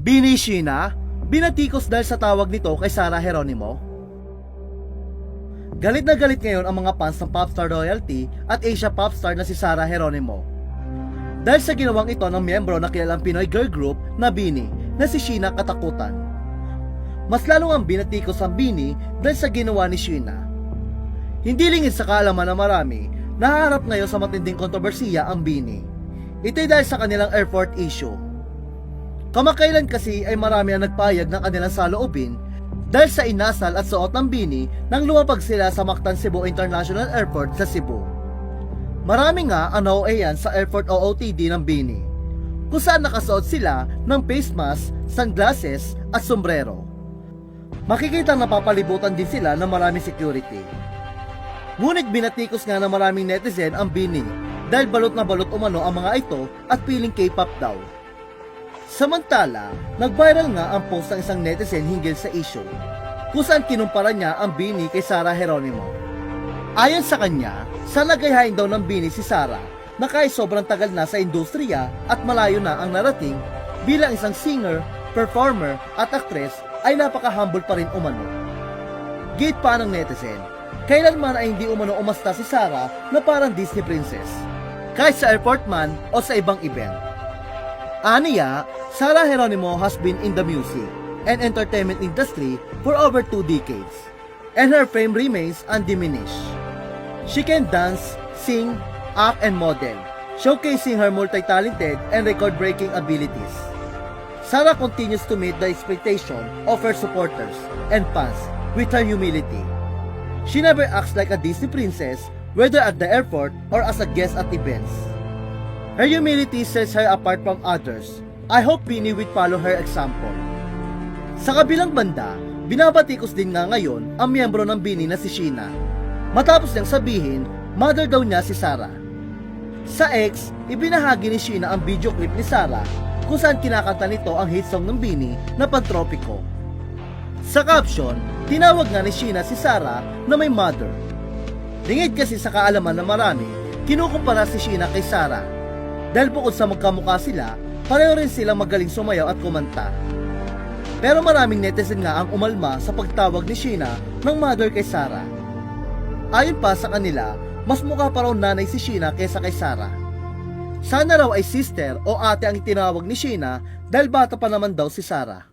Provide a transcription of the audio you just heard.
Bini Sheena, binatikos dahil sa tawag nito kay Sarah Geronimo. Galit na galit ngayon ang mga fans ng popstar royalty at Asia popstar na si Sarah Geronimo dahil sa ginawang ito ng miyembro na kilalang Pinoy girl group na Bini na si Sheena Katakutan. Mas lalo ang binatikos ang Bini dahil sa ginawa ni Sheena. Hindi lingid sa kaalaman ng marami, nahaharap ngayon sa matinding kontrobersiya ang Bini. Ito'y dahil sa kanilang airport issue. Kamakailan kasi ay marami ang nagpayag ng kanilang saloobin dahil sa inasal at suot ng Bini nang lumapag sila sa Mactan Cebu International Airport sa Cebu. Marami nga ang nauayan sa airport OOTD ng Bini, kung saan nakasuot sila ng face mask, sunglasses at sombrero. Makikita napapalibutan din sila ng maraming security. Ngunit binatikos nga ng maraming netizen ang Bini dahil balot na balot umano ang mga ito at piling K-pop daw. Samantala, nag-viral nga ang post ng isang netizen hinggil sa issue, kung saan kinumpara niya ang Bini kay Sarah Geronimo. Ayon sa kanya, sanagayahin daw ng Bini si Sarah na kahit sobrang tagal na sa industriya at malayo na ang narating bilang isang singer, performer at actress ay napaka-humble pa rin umano. Gate pa ng netizen, kailanman ay hindi umano umasta si Sarah na parang Disney princess, kahit sa airport man o sa ibang event. Aniya, Sarah Geronimo has been in the music and entertainment industry for over 2 decades, and her fame remains undiminished. She can dance, sing, act, and model, showcasing her multi-talented and record-breaking abilities. Sarah continues to meet the expectation of her supporters and fans with her humility. She never acts like a Disney princess, whether at the airport or as a guest at events. Her humility sets her apart from others. I hope Bini would follow her example. Sa kabilang banda, binabatikos din nga ngayon ang miyembro ng Bini na si Sheena, matapos niyang sabihin, mother daw niya si Sarah. Sa X, ibinahagi ni Sheena ang video clip ni Sarah kung saan kinakanta nito ang hit song ng Bini na Pantropiko. Sa caption, tinawag nga ni Sheena si Sarah na may mother. Lingid kasi sa kaalaman ng marami, kinukumpara si Sheena kay Sarah dahil bukod sa magkamukha sila, pareho rin silang magaling sumayaw at kumanta. Pero maraming netizen nga ang umalma sa pagtawag ni Sheena ng mother kay Sarah. Ayon pa sa kanila, mas mukha pa raw nanay si Sheena kaysa kay Sarah. Sana raw ay sister o ate ang itinawag ni Sheena dahil bata pa naman daw si Sarah.